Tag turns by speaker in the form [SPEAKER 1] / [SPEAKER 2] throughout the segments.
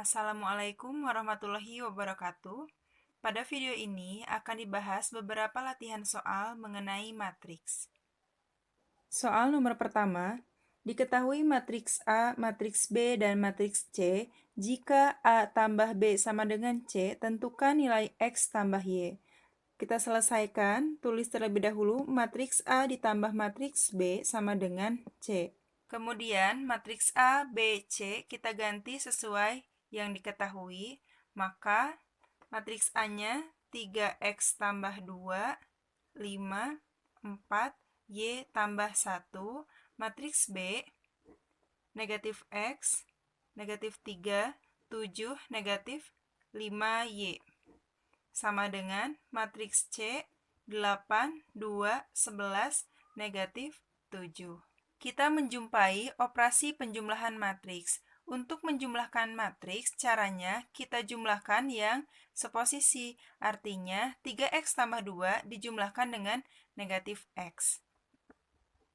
[SPEAKER 1] Assalamualaikum warahmatullahi wabarakatuh. Pada video ini akan dibahas beberapa latihan soal mengenai matriks. Soal nomor pertama, diketahui matriks A, matriks B, dan matriks C. Jika A tambah B sama dengan C, tentukan nilai X tambah Y. Kita selesaikan, tulis terlebih dahulu matriks A ditambah matriks B sama dengan C. Kemudian matriks A, B, C kita ganti sesuai yang diketahui, maka matriks A-nya 3X tambah 2, 5, 4, Y tambah 1, matriks B, negatif X, negatif 3, 7, negatif 5Y, sama dengan matriks C, 8, 2, 11, negatif 7. Kita menjumpai operasi penjumlahan matriks. Untuk menjumlahkan matriks, caranya kita jumlahkan yang seposisi. Artinya, 3X tambah 2 dijumlahkan dengan negatif X.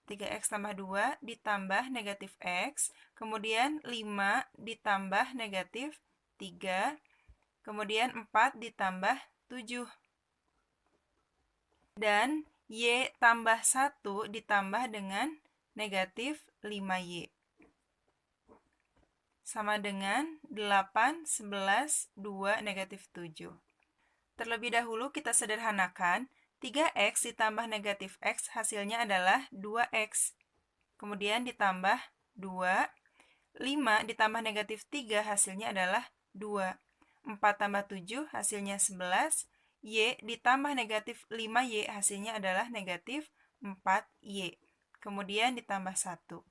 [SPEAKER 1] 3X tambah 2 ditambah negatif X. Kemudian 5 ditambah negatif 3. Kemudian 4 ditambah 7. Dan Y tambah 1 ditambah dengan negatif 5Y. Sama dengan 8, 11, 2, negatif 7. Terlebih dahulu kita sederhanakan, 3X ditambah negatif X hasilnya adalah 2X. Kemudian ditambah 2, 5 ditambah negatif 3 hasilnya adalah 2. 4 tambah 7 hasilnya 11. Y ditambah negatif 5Y hasilnya adalah negatif 4Y. Kemudian ditambah 1.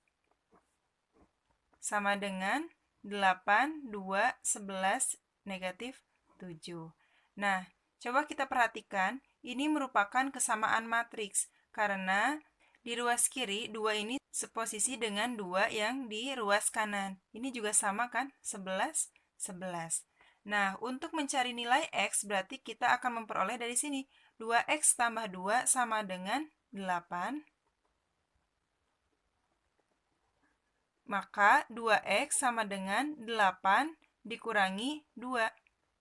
[SPEAKER 1] Sama dengan 8, 2, 11, negatif 7. Nah, coba kita perhatikan, ini merupakan kesamaan matriks, karena di ruas kiri, 2 ini seposisi dengan 2 yang di ruas kanan. Ini juga sama kan? 11, 11. Nah, untuk mencari nilai X, berarti kita akan memperoleh dari sini. 2X tambah 2 sama dengan 8. Maka 2X sama dengan 8 dikurangi 2.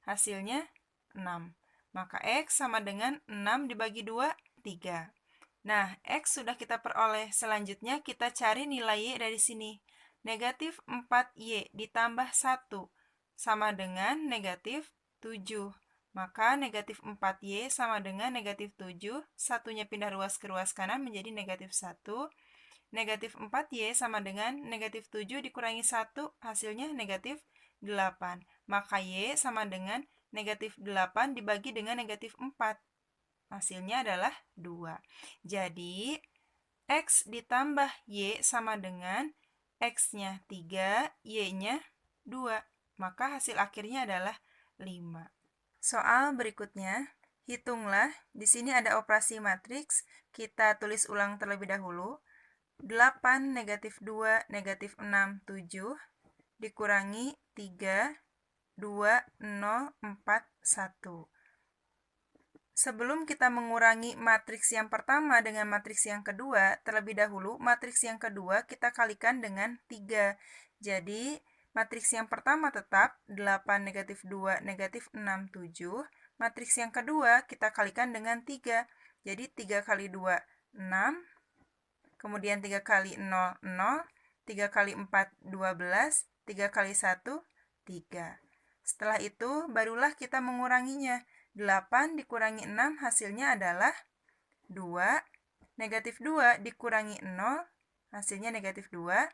[SPEAKER 1] Hasilnya 6. Maka X sama dengan 6 dibagi 2, 3. Nah, X sudah kita peroleh. Selanjutnya kita cari nilai Y dari sini. Negatif 4Y ditambah 1 sama dengan negatif 7. Maka negatif 4Y sama dengan negatif 7. Satunya pindah ruas ke ruas kanan menjadi negatif 1. Negatif 4Y sama dengan negatif 7 dikurangi 1, hasilnya negatif 8. Maka Y sama dengan negatif 8 dibagi dengan negatif 4. Hasilnya adalah 2. Jadi, X ditambah Y sama dengan X-nya 3, Y-nya 2. Maka hasil akhirnya adalah 5. Soal berikutnya, hitunglah. Di sini ada operasi matriks. Kita tulis ulang terlebih dahulu. 8, negatif 2, negatif 6, 7, dikurangi 3, 2, 0, 4, 1. Sebelum kita mengurangi matriks yang pertama dengan matriks yang kedua, terlebih dahulu matriks yang kedua kita kalikan dengan 3. Jadi, matriks yang pertama tetap 8, negatif 2, negatif 6, 7. Matriks yang kedua kita kalikan dengan 3. Jadi, 3 kali 2, 6. Kemudian 3 kali 0, 0, 3 kali 4, 12, 3 kali 1, 3. Setelah itu, barulah kita menguranginya. 8 dikurangi 6 hasilnya adalah 2. Negatif 2 dikurangi 0, hasilnya negatif 2.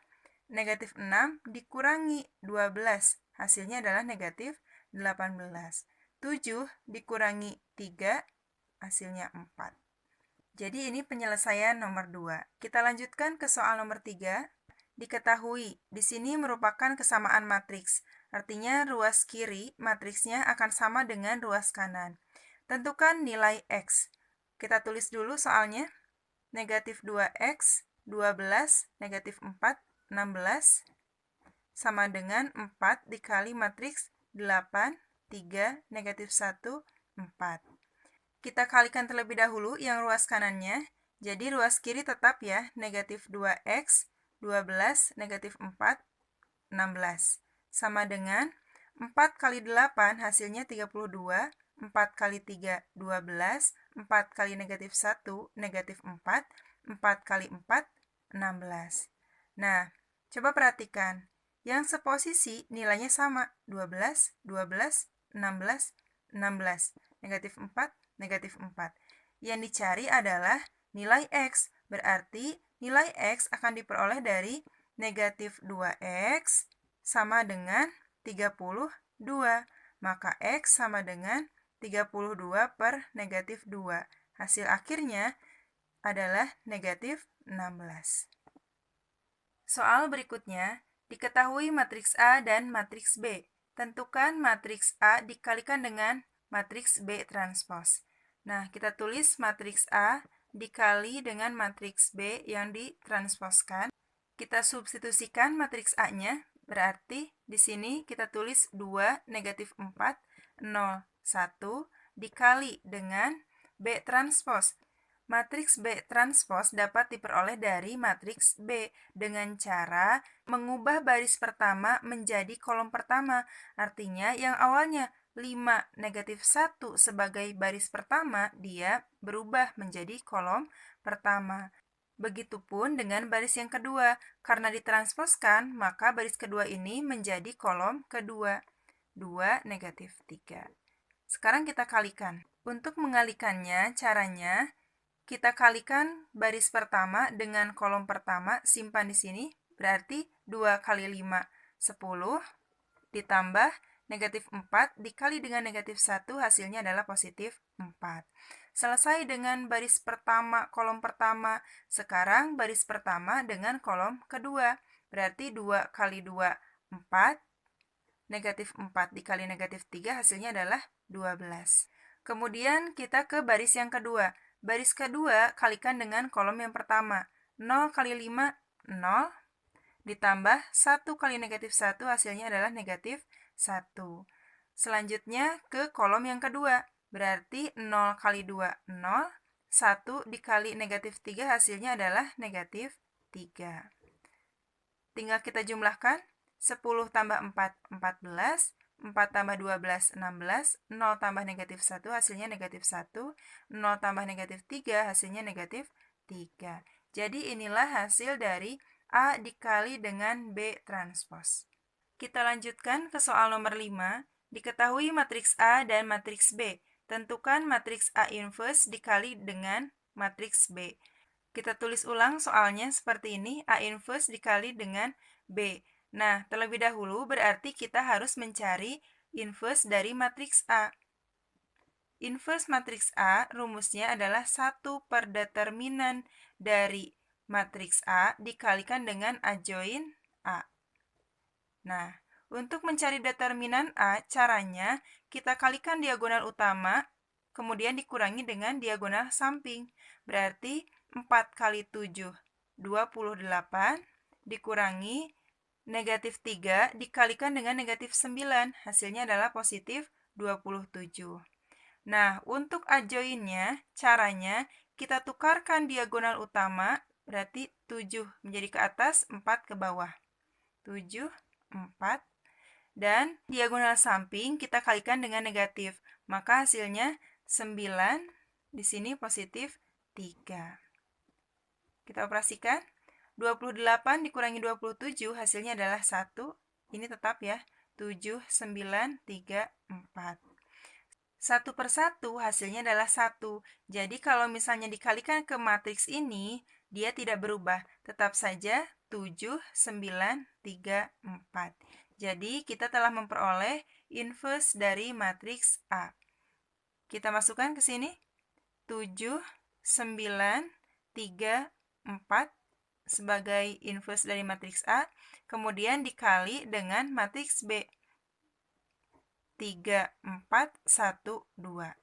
[SPEAKER 1] Negatif 6 dikurangi 12, hasilnya adalah negatif 18. 7 dikurangi 3, hasilnya 4. Jadi ini penyelesaian nomor 2. Kita lanjutkan ke soal nomor 3. Diketahui, di sini merupakan kesamaan matriks. Artinya ruas kiri matriksnya akan sama dengan ruas kanan. Tentukan nilai X. Kita tulis dulu soalnya. Negatif 2X, 12, negatif 4, 16. Sama dengan 4 dikali matriks 8, 3, negatif 1, 4. Kita kalikan terlebih dahulu yang ruas kanannya. Jadi ruas kiri tetap ya, negatif 2X, 12, negatif 4, 16. Sama dengan 4 kali 8 hasilnya 32, 4 kali 3, 12, 4 kali negatif 1, negatif 4, 4 kali 4, 16. Nah, coba perhatikan. Yang seposisi nilainya sama, 12, 12, 16, 16. Negatif 4, negatif 4. Yang dicari adalah nilai X. Berarti nilai X akan diperoleh dari negatif 2X sama dengan 32. Maka X sama dengan 32 per negatif 2. Hasil akhirnya adalah negatif 16. Soal berikutnya, diketahui matriks A dan matriks B. Tentukan matriks A dikalikan dengan matriks B transpos. Nah, kita tulis matriks A dikali dengan matriks B yang ditransposkan. Kita substitusikan matriks A-nya, berarti di sini kita tulis 2, negatif 4, 0, 1, dikali dengan B transpos. Matriks B transpos dapat diperoleh dari matriks B dengan cara mengubah baris pertama menjadi kolom pertama. Artinya yang awalnya 5, negatif 1 sebagai baris pertama, dia berubah menjadi kolom pertama. Begitupun dengan baris yang kedua, karena ditransposkan, maka baris kedua ini menjadi kolom kedua, 2, negatif 3. Sekarang kita kalikan. Untuk mengalikannya, caranya kita kalikan baris pertama dengan kolom pertama, simpan di sini, berarti 2 kali 5, 10, ditambah negatif 4 dikali dengan negatif 1, hasilnya adalah positif 4. Selesai dengan baris pertama, kolom pertama. Sekarang baris pertama dengan kolom kedua. Berarti 2 kali 2, 4. Negatif 4 dikali negatif 3 hasilnya adalah 12. Kemudian kita ke baris yang kedua. Baris kedua kalikan dengan kolom yang pertama. 0 kali 5, 0. Ditambah 1 kali negatif 1 hasilnya adalah negatif 1. Selanjutnya ke kolom yang kedua. Berarti 0 kali 2, 0. 1 dikali negatif 3 hasilnya adalah negatif 3. Tinggal kita jumlahkan. 10 tambah 4, 14. 4 tambah 12, 16. 0 tambah negatif 1 hasilnya negatif 1. 0 tambah negatif 3 hasilnya negatif 3. Jadi inilah hasil dari A dikali dengan B transpos. Kita lanjutkan ke soal nomor 5. Diketahui matriks A dan matriks B. Tentukan matriks A inverse dikali dengan matriks B. Kita tulis ulang soalnya seperti ini, A inverse dikali dengan B. Nah, terlebih dahulu berarti kita harus mencari inverse dari matriks A. Inverse matriks A rumusnya adalah 1 per determinan dari matriks A dikalikan dengan adjoin A. Nah, untuk mencari determinan A, caranya kita kalikan diagonal utama, kemudian dikurangi dengan diagonal samping. Berarti 4 kali 7, 28, dikurangi negatif 3, dikalikan dengan negatif 9. Hasilnya adalah positif 27. Nah, untuk adjoinnya, caranya kita tukarkan diagonal utama, berarti 7 menjadi ke atas, 4 ke bawah. 7, 4. Dan diagonal samping kita kalikan dengan negatif. Maka hasilnya 9, di sini positif 3. Kita operasikan. 28 dikurangi 27 hasilnya adalah 1. Ini tetap ya. 7, 9, 3, 4. 1 per 1 hasilnya adalah 1. Jadi kalau misalnya dikalikan ke matriks ini, dia tidak berubah. Tetap saja 7, 9, 3, 4. Jadi kita telah memperoleh inverse dari matriks A. Kita masukkan ke sini. 7, 9, 3, 4 sebagai inverse dari matriks A. Kemudian dikali dengan matriks B. 3, 4, 1, 2.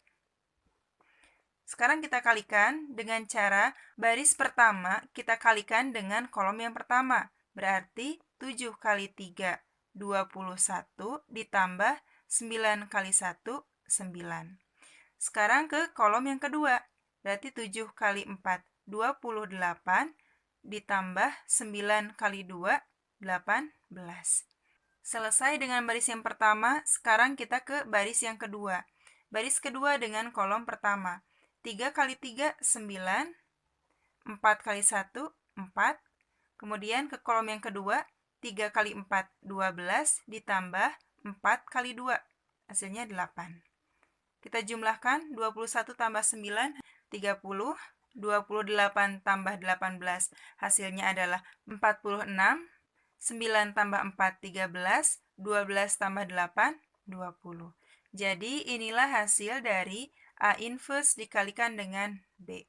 [SPEAKER 1] Sekarang kita kalikan dengan cara baris pertama kita kalikan dengan kolom yang pertama. Berarti 7 kali 3, 21 ditambah 9 kali 1, 9. Sekarang ke kolom yang kedua. Berarti 7 kali 4, 28 ditambah 9 kali 2, 18. Selesai dengan baris yang pertama, sekarang kita ke baris yang kedua. Baris kedua dengan kolom pertama. 3 kali 3, 9. 4 kali 1, 4. Kemudian ke kolom yang kedua, 3 kali 4, 12. Ditambah 4 kali 2. Hasilnya 8. Kita jumlahkan 21 tambah 9, 30. 28 tambah 18, hasilnya adalah 46. 9 tambah 4, 13. 12 tambah 8, 20. Jadi inilah hasil dari A inverse dikalikan dengan B.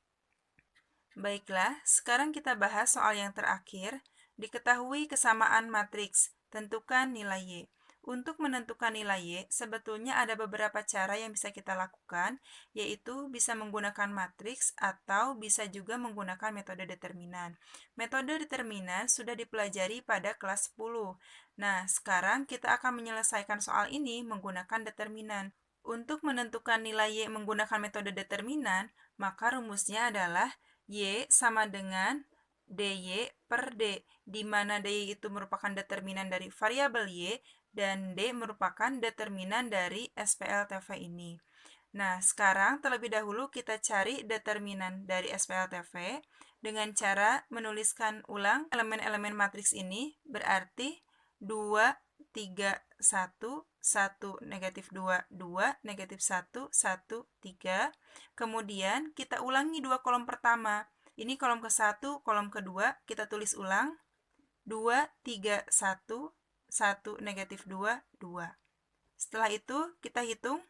[SPEAKER 1] Baiklah, sekarang kita bahas soal yang terakhir. Diketahui kesamaan matriks, tentukan nilai Y. Untuk menentukan nilai Y, sebetulnya ada beberapa cara yang bisa kita lakukan, yaitu bisa menggunakan matriks atau bisa juga menggunakan metode determinan. Metode determinan sudah dipelajari pada kelas 10. Nah, sekarang kita akan menyelesaikan soal ini menggunakan determinan. Untuk menentukan nilai Y menggunakan metode determinan, maka rumusnya adalah Y sama dengan dy per d, di mana dy itu merupakan determinan dari variabel Y dan D merupakan determinan dari SPLTV ini. Nah, sekarang terlebih dahulu kita cari determinan dari SPLTV dengan cara menuliskan ulang elemen-elemen matriks ini, berarti 2, 3, 1, 1, negatif 2, 2, negatif 1, 1, 3. Kemudian kita ulangi dua kolom pertama. Ini kolom ke-1, kolom kedua, kita tulis ulang. 2, 3, 1, 1, negatif 2, 2. Setelah itu, kita hitung.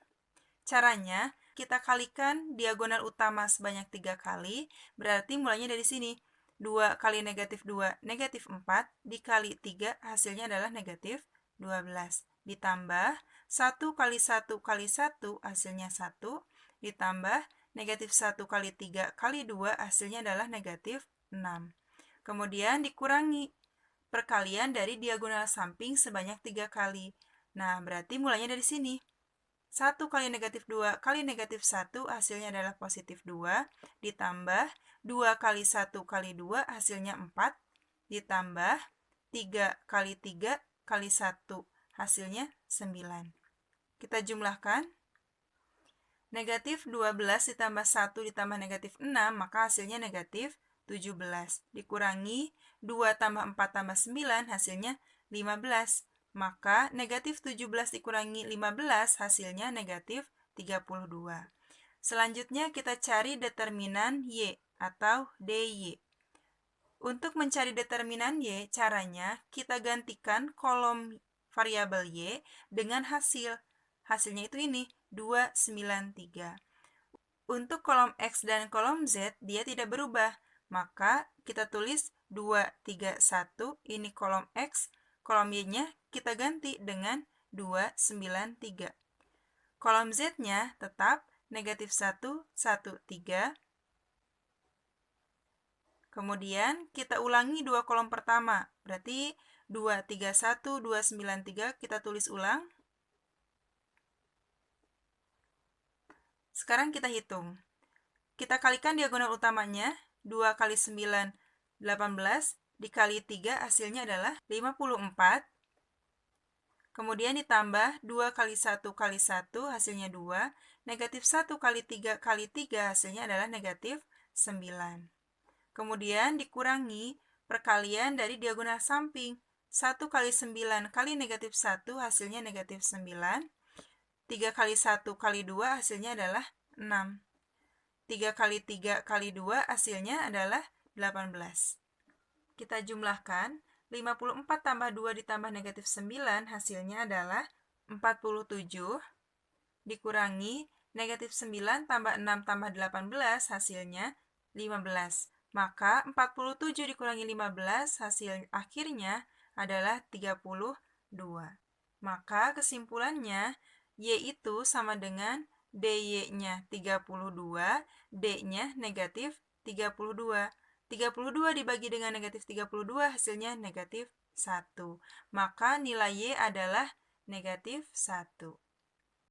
[SPEAKER 1] Caranya, kita kalikan diagonal utama sebanyak 3 kali, berarti mulainya dari sini. 2 kali negatif 2, negatif 4, dikali 3, hasilnya adalah negatif 12. Ditambah 1 kali 1 kali 1, hasilnya 1. Ditambah negatif 1 kali 3 kali 2, hasilnya adalah negatif 6. Kemudian dikurangi perkalian dari diagonal samping sebanyak 3 kali. Nah, berarti mulainya dari sini. 1 kali negatif 2 kali negatif 1 hasilnya adalah positif 2. Ditambah 2 kali 1 kali 2 hasilnya 4. Ditambah 3 kali 3 kali 1 hasilnya 9. Kita jumlahkan. Negatif 12 ditambah 1 ditambah negatif 6, maka hasilnya negatif 17. Dikurangi 2 tambah 4 tambah 9, hasilnya 15. Maka negatif 17 dikurangi 15, hasilnya negatif 32. Selanjutnya kita cari determinan Y atau DY. Untuk mencari determinan Y, caranya kita gantikan kolom variabel Y dengan hasil. Hasilnya itu ini, 293. Untuk kolom X dan kolom Z, dia tidak berubah. Maka kita tulis 231, ini kolom X, kolom Y-nya kita ganti dengan 293. Kolom Z-nya tetap negatif 1, 1, 3. Kemudian kita ulangi dua kolom pertama, berarti 231, 293, kita tulis ulang. Sekarang kita hitung. Kita kalikan diagonal utamanya, 2 kali 9, 18, dikali 3 hasilnya adalah 54. Kemudian ditambah 2 kali 1 kali 1 hasilnya 2. Negatif 1 kali 3 kali 3 hasilnya adalah negatif 9. Kemudian dikurangi perkalian dari diagonal samping. 1 kali 9 kali negatif 1 hasilnya negatif 9. 3 kali 1 kali 2 hasilnya adalah 6. 3 kali 3 kali 2 hasilnya adalah 18. Kita jumlahkan. 54 tambah 2 ditambah negatif 9 hasilnya adalah 47. Dikurangi negatif 9 tambah 6 tambah 18 hasilnya 15. Maka 47 dikurangi 15 hasil akhirnya adalah 32. Maka kesimpulannya Y itu sama dengan DY-nya 32, D-nya negatif 32. 32 dibagi dengan negatif 32 hasilnya negatif 1. Maka nilai Y adalah negatif 1.